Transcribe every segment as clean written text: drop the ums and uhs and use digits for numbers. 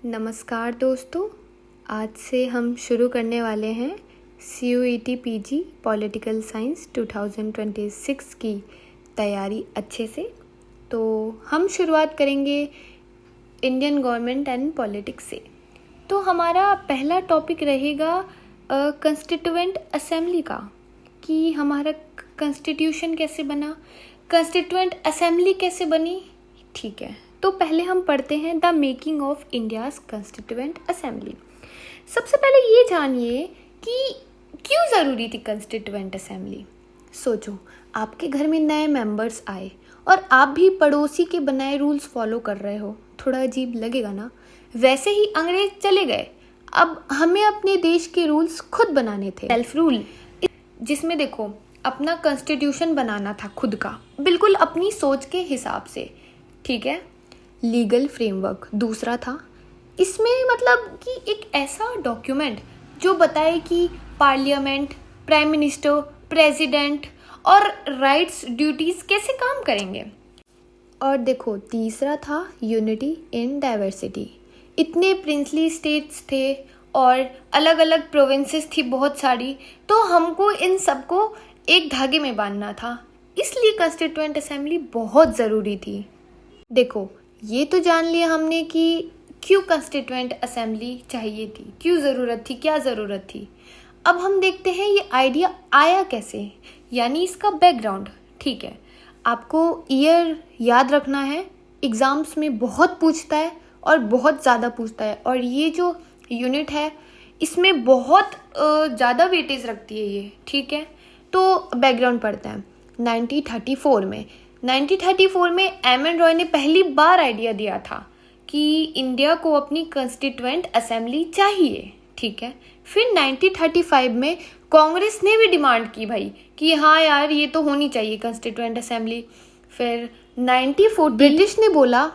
नमस्कार दोस्तों, आज से हम शुरू करने वाले हैं CUET PG पॉलिटिकल साइंस 2026 की तैयारी अच्छे से। तो हम शुरुआत करेंगे इंडियन गवर्नमेंट एंड पॉलिटिक्स से। तो हमारा पहला टॉपिक रहेगा कंस्टिट्यूएंट असेंबली का, कि हमारा कॉन्स्टिट्यूशन कैसे बना, कंस्टिट्यूएंट असेंबली कैसे बनी। ठीक है, तो पहले हम पढ़ते हैं the making of India's constituent assembly. सबसे पहले ये जानिए कि क्यों ज़रूरी थी कॉन्स्टिट्यूएंट असेंबली। सोचो, आपके घर में नए मेंबर्स आए और आप भी पड़ोसी के बनाए रूल्स फॉलो कर रहे हो, थोड़ा अजीब लगेगा ना। वैसे ही अंग्रेज चले गए, अब हमें अपने देश के रूल्स खुद बनाने थे, सेल्फ रूल, जिसमें देखो अपना कॉन्स्टिट्यूशन बनाना था खुद का, बिल्कुल अपनी सोच के हिसाब से। ठीक है, लीगल फ्रेमवर्क दूसरा था। इसमें मतलब कि एक ऐसा डॉक्यूमेंट जो बताए कि पार्लियामेंट, प्राइम मिनिस्टर, प्रेसिडेंट और राइट्स ड्यूटीज कैसे काम करेंगे। और देखो तीसरा था यूनिटी इन डाइवर्सिटी। इतने प्रिंसली स्टेट्स थे और अलग अलग प्रोविंसेस थी बहुत सारी, तो हमको इन सबको एक धागे में बांधना था, इसलिए कॉन्स्टिट्यूएंट असेंबली बहुत ज़रूरी थी। देखो, ये तो जान लिया हमने कि क्यों कॉन्स्टिट्यूएंट असेंबली चाहिए थी, क्यों ज़रूरत थी, क्या ज़रूरत थी। अब हम देखते हैं ये आइडिया आया कैसे, यानी इसका बैकग्राउंड। ठीक है, आपको ईयर याद रखना है, एग्ज़ाम्स में बहुत पूछता है और बहुत ज़्यादा पूछता है, और ये जो यूनिट है इसमें बहुत ज़्यादा वेटेज रखती है ये। ठीक है, तो बैकग्राउंड पढ़ते हैं। 1934 में एम.एन. रॉय ने पहली बार आइडिया दिया था कि इंडिया को अपनी कॉन्स्टिट्यूएंट असेंबली चाहिए। ठीक है, फिर 1935 में कांग्रेस ने भी डिमांड की भाई कि हाँ यार ये तो होनी चाहिए कॉन्स्टिट्यूएंट असेंबली। फिर 1940 ब्रिटिश ने बोला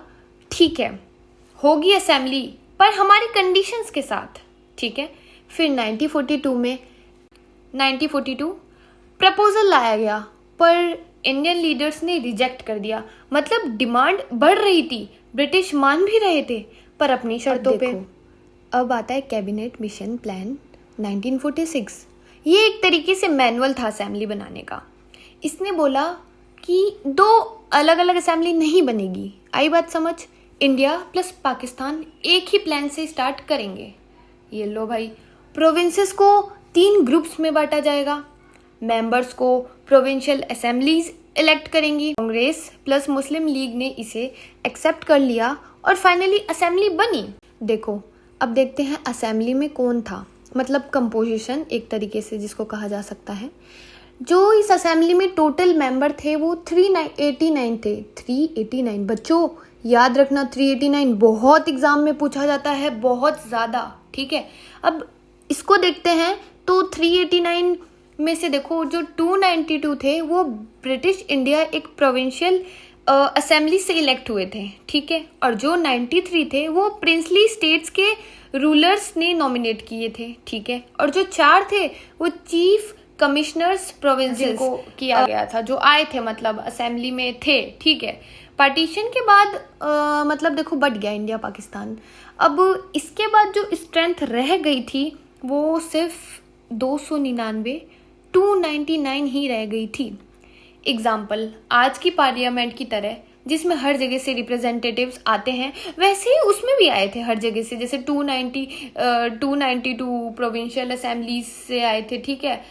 ठीक है होगी असेंबली, पर हमारी कंडीशंस के साथ। ठीक है, फिर 1942 प्रपोजल लाया गया, पर इंडियन लीडर्स ने रिजेक्ट कर दिया। मतलब डिमांड बढ़ रही थी, ब्रिटिश मान भी रहे थे, पर अपनी शर्तों पे। अब आता है कैबिनेट मिशन प्लान 1946। ये एक तरीके से मैनुअल था असेंबली बनाने का। इसने बोला कि दो अलग अलग असेंबली नहीं बनेगी। आई बात समझ, इंडिया प्लस पाकिस्तान एक ही प्लान से स्टार्ट करेंगे। ये लो भाई, प्रोविंसेस को 3 ग्रुप्स में बांटा जाएगा, मेंबर्स को प्रोविंशियल असेंबलीज इलेक्ट करेंगी। कांग्रेस प्लस मुस्लिम लीग ने इसे एक्सेप्ट कर लिया और फाइनली असेंबली बनी। देखो, अब देखते हैं असेंबली में कौन था, मतलब कंपोजिशन एक तरीके से जिसको कहा जा सकता है। जो इस असेंबली में टोटल मेंबर थे वो 389 थे। 389 बच्चों याद रखना, 389 बहुत एग्जाम में पूछा जाता है, बहुत ज़्यादा। ठीक है, अब इसको देखते हैं तो 389 में से देखो जो 292 थे वो ब्रिटिश इंडिया एक प्रोविंशियल असेंबली से इलेक्ट हुए थे। ठीक है, और जो 93 थे वो प्रिंसली स्टेट्स के रूलर्स ने नॉमिनेट किए थे। ठीक है, और जो 4 थे वो चीफ कमिश्नर्स प्रोविंसेस को किया गया था, जो आए थे मतलब असेंबली में थे। ठीक है, पार्टीशन के बाद मतलब देखो बढ़ गया इंडिया पाकिस्तान। अब इसके बाद जो स्ट्रेंथ रह गई थी वो सिर्फ 299 ही रह गई थी। एग्जाम्पल, आज की पार्लियामेंट की तरह जिसमें हर जगह से रिप्रेजेंटेटिव्स आते हैं, वैसे ही उसमें भी आए थे हर जगह से। जैसे 292 प्रोविंशियल असेंबलीज से आए थे। ठीक है,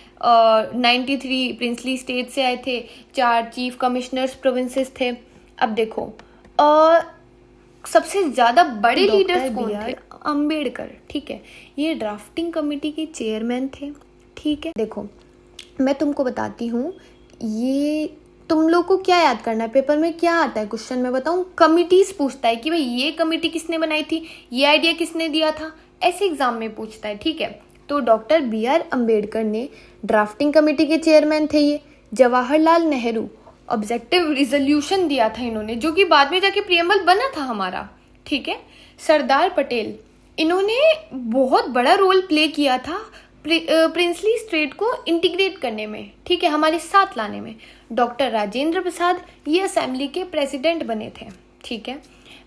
93 प्रिंसली स्टेट से आए थे, 4 चीफ कमिश्नर्स प्रोविंसेस थे। अब देखो सबसे ज्यादा बड़े लीडर्स कौन थे? अम्बेडकर। ठीक है, ये ड्राफ्टिंग कमेटी के चेयरमैन थे। ठीक है, देखो मैं तुमको बताती हूँ, ये तुम लोग को क्या याद करना है, पेपर में क्या आता है क्वेश्चन में बताऊँ, कमिटीज पूछता है कि भाई ये कमेटी किसने बनाई थी, ये आइडिया किसने दिया था, ऐसे एग्जाम में पूछता है। ठीक है, तो डॉक्टर BR अम्बेडकर ने ड्राफ्टिंग कमेटी के चेयरमैन थे ये। जवाहरलाल नेहरू ऑब्जेक्टिव रिजोल्यूशन दिया था इन्होंने, जो कि बाद में जाके प्रियम्बल बना था हमारा। ठीक है, सरदार पटेल, इन्होंने बहुत बड़ा रोल प्ले किया था प्रिंसली स्टेट को इंटीग्रेट करने में। ठीक है, हमारे साथ लाने में। डॉक्टर राजेंद्र प्रसाद ये असेंबली के प्रेसिडेंट बने थे। ठीक है,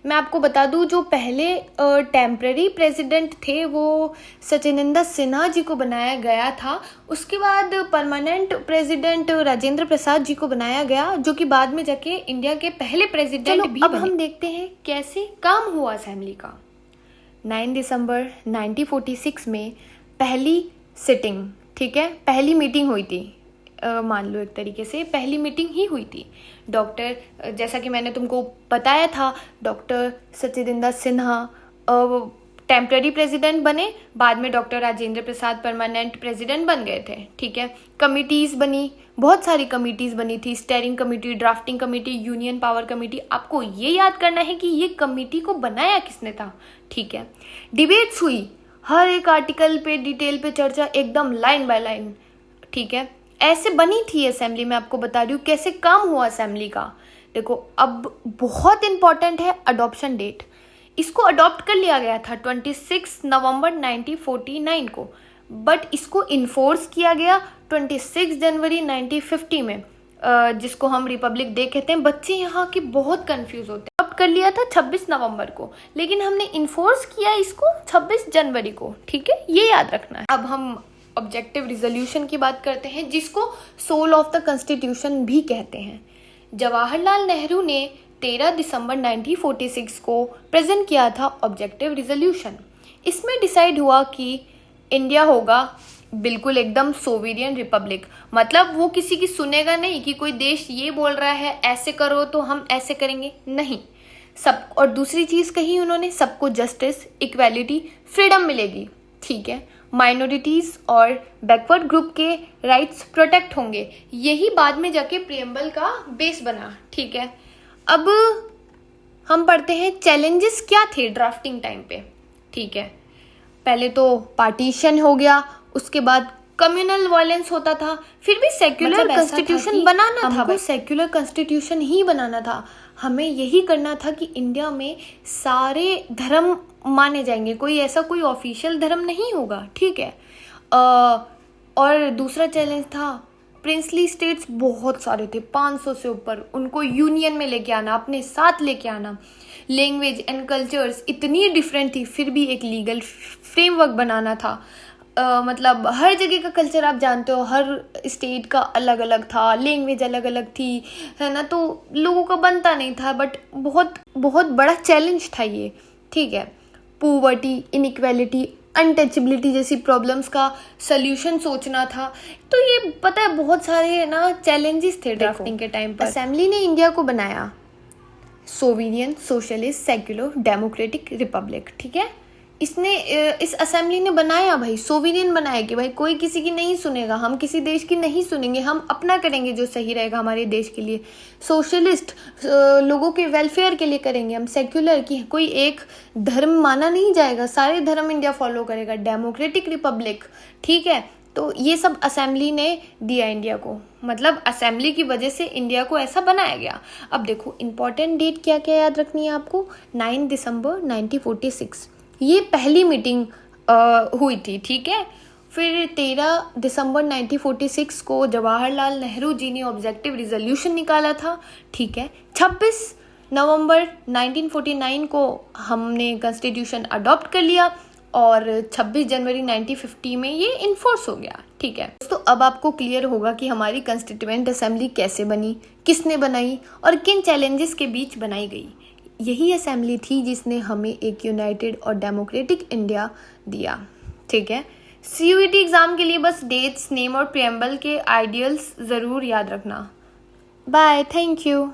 मैं आपको बता दूं, जो पहले टेम्पररी प्रेसिडेंट थे वो सचिदानंद सिन्हा जी को बनाया गया था। उसके बाद परमानेंट प्रेसिडेंट राजेंद्र प्रसाद जी को बनाया गया, जो कि बाद में जाके इंडिया के पहले प्रेसिडेंट भी बने। अब हम देखते हैं कैसे काम हुआ असेंबली का। 9 दिसंबर 1946 में पहली सिटिंग, ठीक है, पहली मीटिंग हुई थी। मान लो एक तरीके से पहली मीटिंग ही हुई थी। डॉक्टर, जैसा कि मैंने तुमको बताया था, doctor Sachchidananda Sinha temporary president बने, बाद में doctor Rajendra Prasad permanent president बन गए थे, ठीक है। कमिटीज़ बनी, बहुत सारी कमिटीज़ बनी थी, steering committee, drafting committee, union power committee. आपको ये याद करना है कि ये कमेटी को बनाया किसने था, ठीक है। डिबेट्स हुई, हर एक आर्टिकल पे डिटेल पे चर्चा, एकदम लाइन बाय लाइन, ठीक है। ऐसे बनी थी असेंबली। मैं आपको बता रही हूँ कैसे काम हुआ असेंबली का। देखो, अब बहुत इंपॉर्टेंट है अडॉप्शन डेट। इसको अडॉप्ट कर लिया गया था 26 नवंबर 1949 को, बट इसको इन्फोर्स किया गया 26 जनवरी 1950 में, जिसको हम रिपब्लिक डे कहते हैं। बच्चे यहाँ के बहुत कंफ्यूज होते हैं। अडॉप्ट कर लिया था 26 नवंबर को, लेकिन हमने इन्फोर्स किया इसको 26 जनवरी को, ठीक है, ये याद रखना है। अब हम ऑब्जेक्टिव रिजोल्यूशन की बात करते हैं, जिसको सोल ऑफ द कॉन्स्टिट्यूशन भी कहते हैं। जवाहरलाल नेहरू ने 13 दिसंबर 1946 को प्रेजेंट किया था ऑब्जेक्टिव रिजोल्यूशन। इसमें डिसाइड हुआ कि इंडिया होगा बिल्कुल एकदम सोवेरियन रिपब्लिक। मतलब वो किसी की सुनेगा नहीं कि कोई देश ये बोल रहा है ऐसे करो तो हम ऐसे करेंगे, नहीं। सब, और दूसरी चीज कही उन्होंने, सबको जस्टिस, इक्वालिटी, फ्रीडम मिलेगी, ठीक है। माइनॉरिटीज और बैकवर्ड ग्रुप के राइट्स प्रोटेक्ट होंगे। यही बाद में जाके प्रियम्बल का बेस बना, ठीक है। अब हम पढ़ते हैं चैलेंजेस क्या थे ड्राफ्टिंग टाइम पे, ठीक है। पहले तो पार्टीशन हो गया, उसके बाद कम्युनल वायलेंस होता था, फिर भी सेक्युलर कॉन्स्टिट्यूशन बनाना था। हमको सेक्युलर कॉन्स्टिट्यूशन ही बनाना था। हमें यही करना था कि इंडिया में सारे धर्म माने जाएंगे, कोई ऐसा कोई ऑफिशियल धर्म नहीं होगा, ठीक है। और दूसरा चैलेंज था, प्रिंसली स्टेट्स बहुत सारे थे, 500 से ऊपर, उनको यूनियन में लेके आना, अपने साथ लेके आना। लैंग्वेज एंड कल्चर्स इतनी डिफरेंट थी, फिर भी एक लीगल फ्रेमवर्क बनाना था। मतलब हर जगह का कल्चर आप जानते हो, हर स्टेट का अलग अलग था, लैंग्वेज अलग अलग थी, है ना, तो लोगों का बनता नहीं था। बट बहुत बहुत बड़ा चैलेंज था ये, ठीक है। पॉवर्टी, इनइक्वालिटी, अनटचेबिलिटी जैसी प्रॉब्लम्स का सल्यूशन सोचना था। तो ये पता है बहुत सारे ना चैलेंजेस थे ड्राफ्टिंग के टाइम पर। असेंबली ने इंडिया को बनाया sovereign, socialist, secular, democratic Republic, ठीक है। इसने इस असेंबली ने बनाया भाई, सोवेरियन बनाया कि भाई कोई किसी की नहीं सुनेगा, हम किसी देश की नहीं सुनेंगे, हम अपना करेंगे जो सही रहेगा हमारे देश के लिए। सोशलिस्ट, लोगों के वेलफेयर के लिए करेंगे हम। सेक्युलर, कि कोई एक धर्म माना नहीं जाएगा, सारे धर्म इंडिया फॉलो करेगा। डेमोक्रेटिक रिपब्लिक, ठीक है। तो ये सब असेंबली ने दिया इंडिया को, मतलब असेंबली की वजह से इंडिया को ऐसा बनाया गया। अब देखो इंपॉर्टेंट डेट क्या क्या याद रखनी है आपको। 9 दिसंबर 1946 ये पहली मीटिंग हुई थी, ठीक है। फिर 13 दिसंबर 1946 को जवाहरलाल नेहरू जी ने ऑब्जेक्टिव रिजोल्यूशन निकाला था, ठीक है। 26 नवंबर 1949 को हमने कॉन्स्टिट्यूशन अडॉप्ट कर लिया और 26 जनवरी 1950 में ये इन्फोर्स हो गया, ठीक है। तो अब आपको क्लियर होगा कि हमारी कॉन्स्टिट्यूएंट असेंबली कैसे बनी, किसने बनाई और किन चैलेंजेस के बीच बनाई गई। यही असेंबली थी जिसने हमें एक यूनाइटेड और डेमोक्रेटिक इंडिया दिया, ठीक है। CUET एग्जाम के लिए बस डेट्स, नेम और प्रियम्बल के आइडियल्स ज़रूर याद रखना। Bye, thank you.